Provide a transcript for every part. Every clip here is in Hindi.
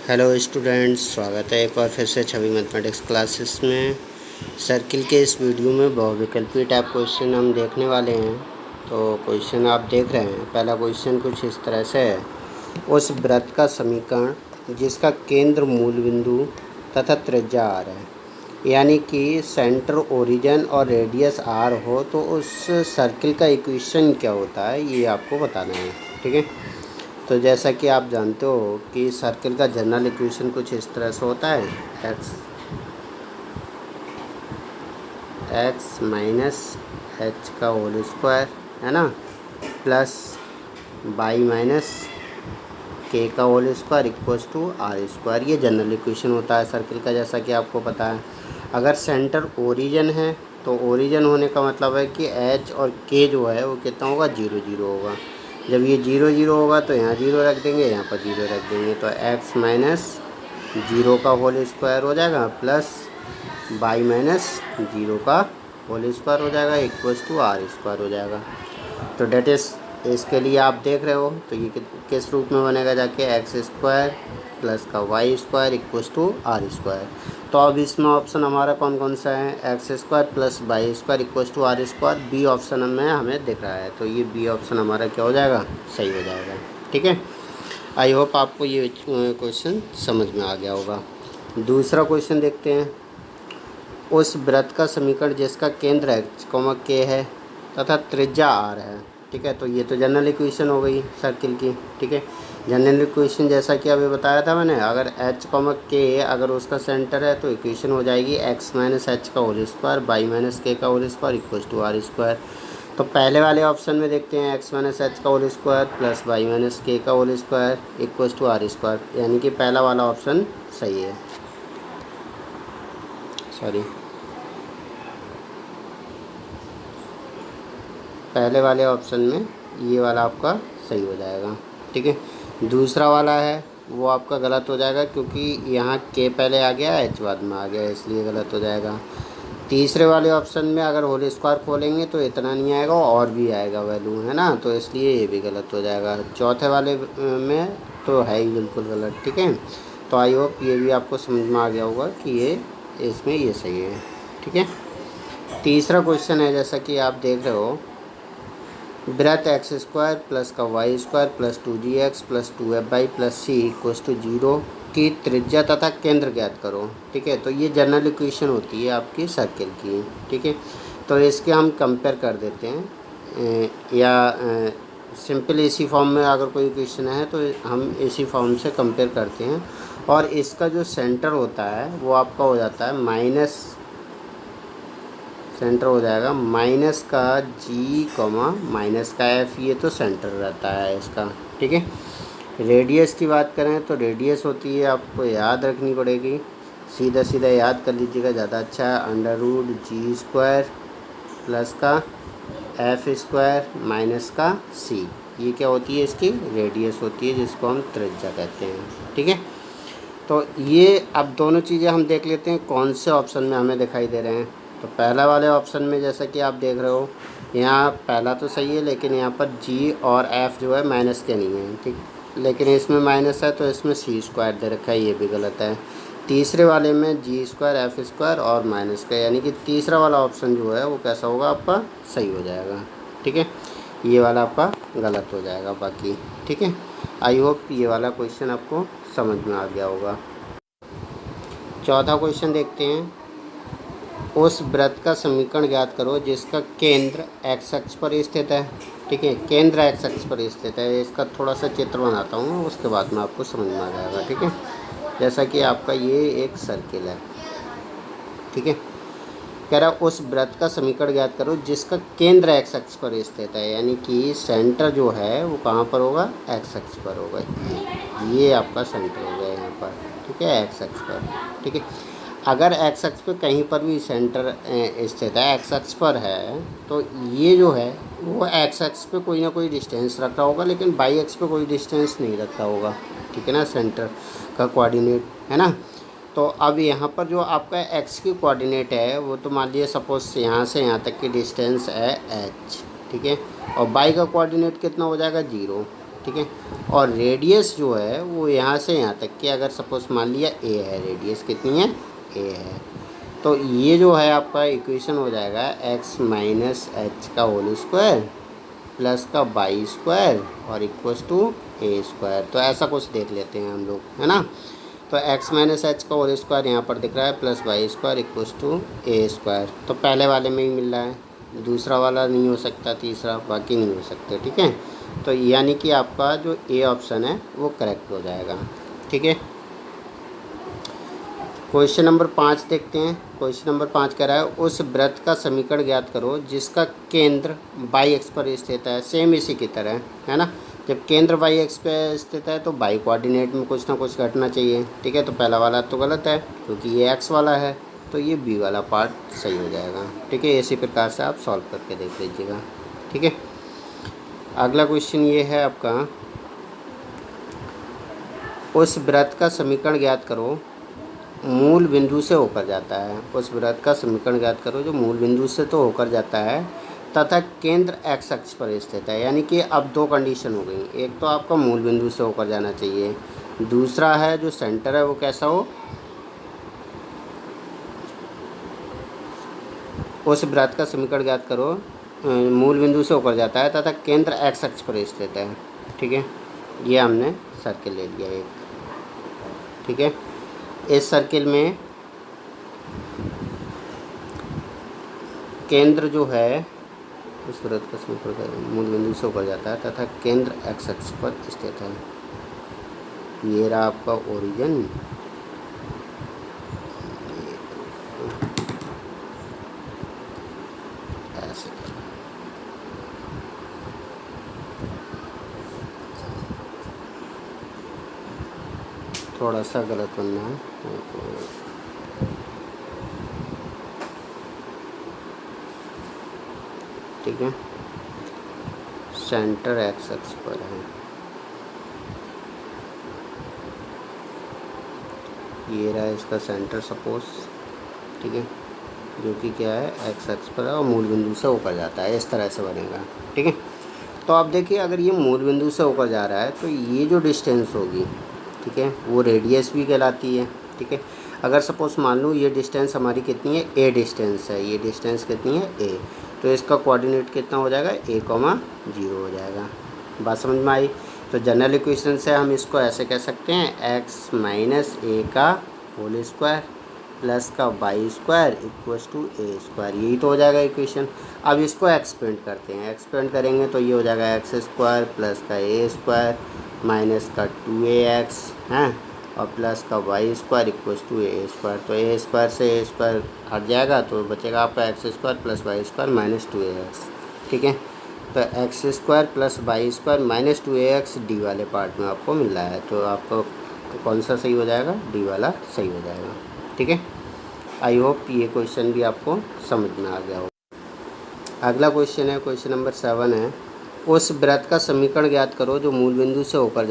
हेलो स्टूडेंट्स, स्वागत है एक बार फिर से छवि मैथमेटिक्स क्लासेस में। सर्किल के इस वीडियो में बहुविकल्पी टाइप क्वेश्चन हम देखने वाले हैं। तो क्वेश्चन आप देख रहे हैं। पहला क्वेश्चन कुछ इस तरह से है। उस वृत्त का समीकरण जिसका केंद्र मूल बिंदु तथा त्रिज्या आर है, यानी कि सेंटर ओरिजिन और रेडियस आर हो, तो उस सर्किल का इक्वेशन क्या होता है ये आपको बताना है। ठीक है। तो जैसा कि आप जानते हो कि सर्किल का जनरल इक्वेशन कुछ इस तरह से होता है। एक्स माइनस एच का होल स्क्वायर, है ना, प्लस वाई माइनस के का whole square equals to R square. ये जनरल इक्वेशन होता है सर्किल का, जैसा कि आपको पता है। अगर सेंटर ओरिजिन है तो ओरिजिन होने का मतलब है कि एच और के जो है वो कितना होगा, 0 0 होगा। जब ये 0 0 होगा तो यहाँ 0 रख देंगे, यहाँ पर 0 रख देंगे, तो एक्स माइनस 0 का होल स्क्वायर हो जाएगा प्लस वाई माइनस 0 का होल स्क्वायर हो जाएगा इक्वल्स टू आर स्क्वायर हो जाएगा। तो डेट इज़, इसके लिए आप देख रहे हो तो ये किस रूप में बनेगा, जाके एक्स स्क्वायर प्लस का Y square equals to R square. तो अब इसमें ऑप्शन हमारा कौन कौन सा है, X square plus Y square equals to R square. B option में हमें दिख रहा है, तो ये बी ऑप्शन हमारा क्या हो जाएगा, सही हो जाएगा। ठीक है। आई होप आपको ये क्वेश्चन समझ में आ गया होगा। दूसरा क्वेश्चन देखते हैं। उस वृत्त का समीकरण जिसका केंद्र एच कॉमा के है तथा त्रिज्या आर है। ठीक है। तो ये तो जनरल इक्वेशन हो गई सर्किल की। ठीक है। जनरल इक्वेशन जैसा कि अभी बताया था मैंने, अगर एच कॉमा के अगर उसका सेंटर है तो इक्वेशन हो जाएगी एक्स माइनस एच का whole square Y minus K का whole square equals to R square. तो पहले वाले ऑप्शन में देखते हैं, एक्स माइनस एच का whole square plus Y minus K का whole square equals to R square, यानी कि पहला वाला ऑप्शन सही है। सॉरी, पहले वाले ऑप्शन में ये वाला आपका सही हो जाएगा। ठीक है। दूसरा वाला है वो आपका गलत हो जाएगा, क्योंकि यहाँ के पहले आ गया एच बाद में आ गया, इसलिए गलत हो जाएगा। तीसरे वाले ऑप्शन में अगर होल स्क्वायर खोलेंगे तो इतना नहीं आएगा और भी आएगा वैल्यू, है ना, तो इसलिए ये भी गलत हो जाएगा। चौथे वाले में तो है ही बिल्कुल गलत। ठीक है। तो आई होप ये भी आपको समझ में आ गया होगा कि ये इसमें ये सही है। ठीक है। तीसरा क्वेश्चन है, जैसा कि आप देख रहे हो, वृत्त एक्स स्क्वायर प्लस का Y square plus 2gx plus 2f/y plus C equals to 0 की त्रिज्या तथा केंद्र ज्ञात करो। ठीक है। तो ये जनरल इक्वेशन होती है आपकी सर्किल की। ठीक है। तो इसके हम कंपेयर कर देते हैं, या सिंपल इसी फॉर्म में अगर कोई इक्वेशन है तो हम इसी फॉर्म से कंपेयर करते हैं। और इसका जो सेंटर होता है वो आपका हो जाता है माइनस, सेंटर हो जाएगा माइनस का जी कॉमा माइनस का एफ, ये तो सेंटर रहता है इसका। ठीक है। रेडियस की बात करें तो रेडियस होती है, आपको याद रखनी पड़ेगी, सीधा सीधा याद कर लीजिएगा, ज़्यादा अच्छा है। अंडर रूट जी स्क्वायर प्लस का एफ स्क्वायर माइनस का सी, ये क्या होती है, इसकी रेडियस होती है, जिसको हम त्रिज्या कहते हैं। ठीक है। तो ये अब दोनों चीज़ें हम देख लेते हैं कौन से ऑप्शन में हमें दिखाई दे रहे हैं। तो पहला वाले ऑप्शन में जैसा कि आप देख रहे हो, यहाँ पहला तो सही है, लेकिन यहाँ पर जी और एफ़ जो है माइनस के नहीं है। ठीक, लेकिन इसमें माइनस है तो इसमें सी स्क्वायर दे रखा है, ये भी गलत है। तीसरे वाले में जी स्क्वायर एफ स्क्वायर और माइनस का, यानी कि तीसरा वाला ऑप्शन जो है वो कैसा होगा, आपका सही हो जाएगा। ठीक है। ये वाला आपका गलत हो जाएगा बाकी। ठीक है। आई होप ये वाला क्वेश्चन आपको समझ में आ गया होगा। चौथा क्वेश्चन देखते हैं। उस वृत्त का समीकरण ज्ञात करो जिसका केंद्र एक्स अक्ष पर स्थित है। ठीक है। केंद्र एक्स अक्ष पर स्थित है। इसका थोड़ा सा चित्र बनाता हूँ, उसके बाद में आपको समझ में आ जाएगा। ठीक है। जैसा कि आपका ये एक सर्किल है। ठीक है। कह रहा उस वृत्त का समीकरण ज्ञात करो जिसका केंद्र एक्स अक्ष पर स्थित है, यानी कि सेंटर जो है वो कहाँ पर होगा, एक्स अक्ष पर होगा। ये आपका सेंटर हो गया यहाँ पर। ठीक है, एक्स अक्ष पर। ठीक है। अगर एक्स अक्ष पर कहीं पर भी सेंटर स्थित है, एक्स अक्ष पर है, तो ये जो है वो एक्स अक्ष पे कोई ना कोई डिस्टेंस रखा होगा, लेकिन वाई अक्ष पे कोई डिस्टेंस नहीं रखा होगा। ठीक है ना, सेंटर का कोऑर्डिनेट, है ना। तो अब यहाँ पर जो आपका एक्स की कोऑर्डिनेट है वो तो मान लीजिए सपोज यहाँ से यहाँ तक की डिस्टेंस है एच। ठीक है। और वाई का कोऑर्डिनेट कितना हो जाएगा, 0। ठीक है। और रेडियस जो है वो यहाँ से यहाँ तक की अगर सपोज मान लिया ए है, रेडियस कितनी है, ए है, तो ये जो है आपका इक्वेशन हो जाएगा एक्स माइनस एच का होल स्क्वायर प्लस का वाई स्क्वायर और इक्वल्स टू ए स्क्वायर। तो ऐसा कुछ देख लेते हैं हम लोग, है ना। तो एक्स माइनस एच का होल स्क्वायर यहाँ पर दिख रहा है plus Y square equals to A square. तो पहले वाले में ही मिल रहा है, दूसरा वाला नहीं हो सकता, तीसरा बाकी नहीं हो सकते, ठीक है। तो यानी कि आपका जो ए ऑप्शन है वो करेक्ट हो जाएगा, ठीक है। क्वेश्चन नंबर 5 देखते हैं। क्वेश्चन नंबर 5 कह रहा है उस वृत्त का समीकरण ज्ञात करो जिसका केंद्र वाई एक्स पर स्थित है। सेम इसी की तरह, है ना। जब केंद्र वाई एक्स पे स्थित है तो वाई कोऑर्डिनेट में कुछ ना कुछ घटना चाहिए, ठीक है। तो पहला वाला तो गलत है क्योंकि ये एक्स वाला है, तो ये बी वाला पार्ट सही हो जाएगा, ठीक है। इसी प्रकार से आप सॉल्व करके देख लीजिएगा, ठीक है। अगला क्वेश्चन ये है आपका, उस वृत्त का समीकरण ज्ञात करो मूल बिंदु से होकर जाता है। उस वृत्त का समीकरण ज्ञात करो जो मूल बिंदु से तो होकर जाता है तथा केंद्र एक्स अक्ष पर स्थित है। यानी कि अब दो कंडीशन हो गई, एक तो आपका मूल बिंदु से होकर जाना चाहिए, दूसरा है जो सेंटर है वो कैसा हो, उस वृत्त का समीकरण ज्ञात करो मूल बिंदु से होकर जाता है तथा केंद्र एक्स अक्ष पर स्थित है, ठीक है। ये हमने सर्किल ले लिया एक, ठीक है। इस सर्किल में केंद्र जो है उस वृत्त का समीकरण मूल बिंदु से होकर जाता है तथा केंद्र एक्स अक्ष पर स्थित है। ये रहा आपका ओरिजिन, ऐसे थोड़ा सा गलत बनना है, ठीक है। सेंटर एक्स अक्ष पर है, ये रहा इसका सेंटर सपोज, ठीक है, जो कि क्या है एक्स अक्ष पर है और मूल बिंदु से होकर जाता है, इस तरह से बनेगा, ठीक है। तो आप देखिए अगर ये मूल बिंदु से होकर जा रहा है तो ये जो डिस्टेंस होगी, ठीक है, वो रेडियस भी कहलाती है, ठीक है। अगर सपोज मान लूँ ये डिस्टेंस हमारी कितनी है, ए डिस्टेंस है, ये डिस्टेंस कितनी है ए, तो इसका कोऑर्डिनेट कितना हो जाएगा, a,0 हो जाएगा। बात समझ में आई। तो जनरल इक्वेशन से हम इसको ऐसे कह सकते हैं एक्स माइनस ए का होल स्क्वायर प्लस का Y square equals to A square, यही तो हो जाएगा इक्वेशन। अब इसको एक्सपेंड करते हैं, एक्सपेंड करेंगे तो ये हो जाएगा एक्स स्क्वायर प्लस का ए स्क्वायर माइनस का 2ax हैं और प्लस का Y square equals to A square. तो ए स्क्वायर से ए स्क्वायर हट जाएगा तो बचेगा आपका X square plus Y square minus 2ax, ठीक है। तो X square plus Y square minus 2ax D वाले पार्ट में आपको मिल रहा है, तो आपको कौन सा सही हो जाएगा, डी वाला सही हो जाएगा, ठीक है। आई होप ये क्वेश्चन भी आपको समझ में आ गया हो। अगला क्वेश्चन है, क्वेश्चन नंबर 7 है, उस वृत्त का समीकरण ज्ञात करो जो मूल बिंदु से होकर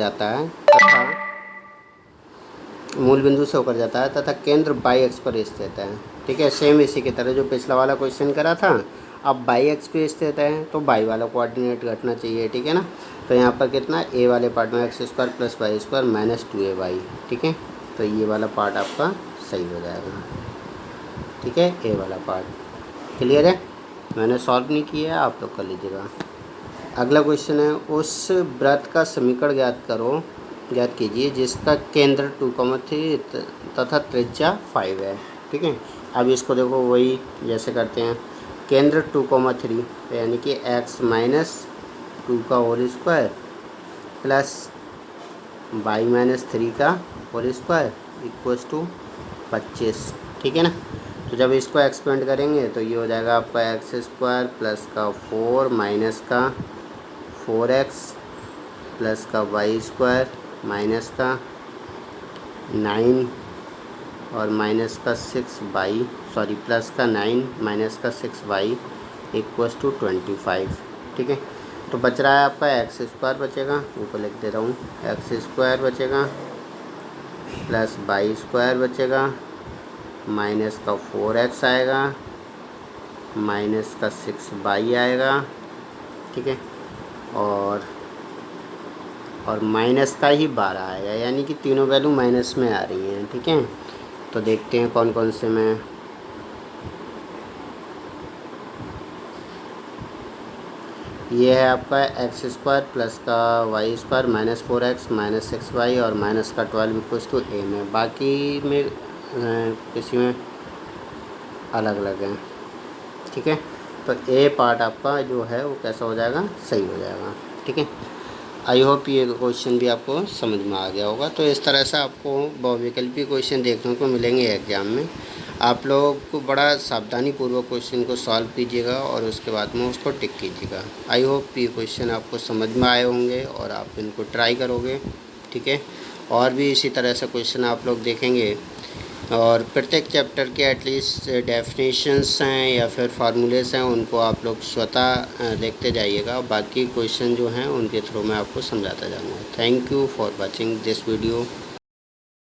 जाता है तथा केंद्र बाई एक्स पर स्थित है, ठीक है। सेम इसी की तरह जो पिछला वाला क्वेश्चन करा था, अब बाई एक्स पे स्थित है तो बाई वाला कोऑर्डिनेट घटना चाहिए, ठीक है ना। तो यहाँ पर कितना ए वाले पार्ट में X square plus Y square minus 2ay, ठीक है। तो ये वाला पार्ट आपका सही हो जाएगा, ठीक है, ए वाला पार्ट क्लियर है। मैंने सॉल्व नहीं किया है, आप लोग कर लीजिएगा। अगला क्वेश्चन है, उस वृत्त का समीकरण ज्ञात कीजिए जिसका केंद्र 2,3 तथा त्रिज्या 5 है, ठीक है। अब इसको देखो वही जैसे करते हैं, केंद्र 2,3 यानी कि एक्स माइनस 2 का whole square plus Y minus 3 का होल स्क्वायर इक्वल्स टू 25, ठीक है ना। तो जब इसको एक्सपेंड करेंगे तो ये हो जाएगा आपका एक्स स्क्वायर प्लस का 4 माइनस का 4x प्लस का वाई स्क्वायर माइनस का 9 और माइनस का 6y, सॉरी प्लस का 9 माइनस का 6y इक्वल्स टू 25, ठीक है। तो बच रहा है आपका एक्स स्क्वायर बचेगा, ऊपर लिख दे रहा हूँ, एक्स स्क्वायर बचेगा प्लस वाई स्क्वायर बचेगा माइनस का 4x आएगा माइनस का 6y आएगा, ठीक है। और और माइनस का ही 12 आएगा, यानी कि तीनों वैल्यू माइनस में आ रही हैं। ठीक है, तो देखते हैं कौन कौन से में। ये है आपका एक्स स्क्वायर प्लस का Y square minus 4x minus 6y और माइनस का 12 इक्वल्स टू ए में। बाकी में किसी में अलग अलग है। ठीक है, तो ए पार्ट आपका जो है वो कैसा हो जाएगा, सही हो जाएगा। ठीक है, आई होप ये क्वेश्चन भी आपको समझ में आ गया होगा। तो इस तरह से आपको बहुविकल्पी क्वेश्चन देखने को मिलेंगे एग्जाम में। आप लोग को बड़ा सावधानी पूर्वक क्वेश्चन को सॉल्व कीजिएगा और उसके बाद में उसको टिक कीजिएगा। आई होप ये क्वेश्चन आपको समझ में आए होंगे और आप इनको ट्राई करोगे। ठीक है, और भी इसी तरह से क्वेश्चन आप लोग देखेंगे और प्रत्येक चैप्टर के एटलीस्ट डेफिनेशंस हैं या फिर फार्मूलेस हैं, उनको आप लोग स्वतः देखते जाइएगा। बाकी क्वेश्चन जो हैं उनके थ्रू मैं आपको समझाता जाऊँगा। Thank you for watching this video.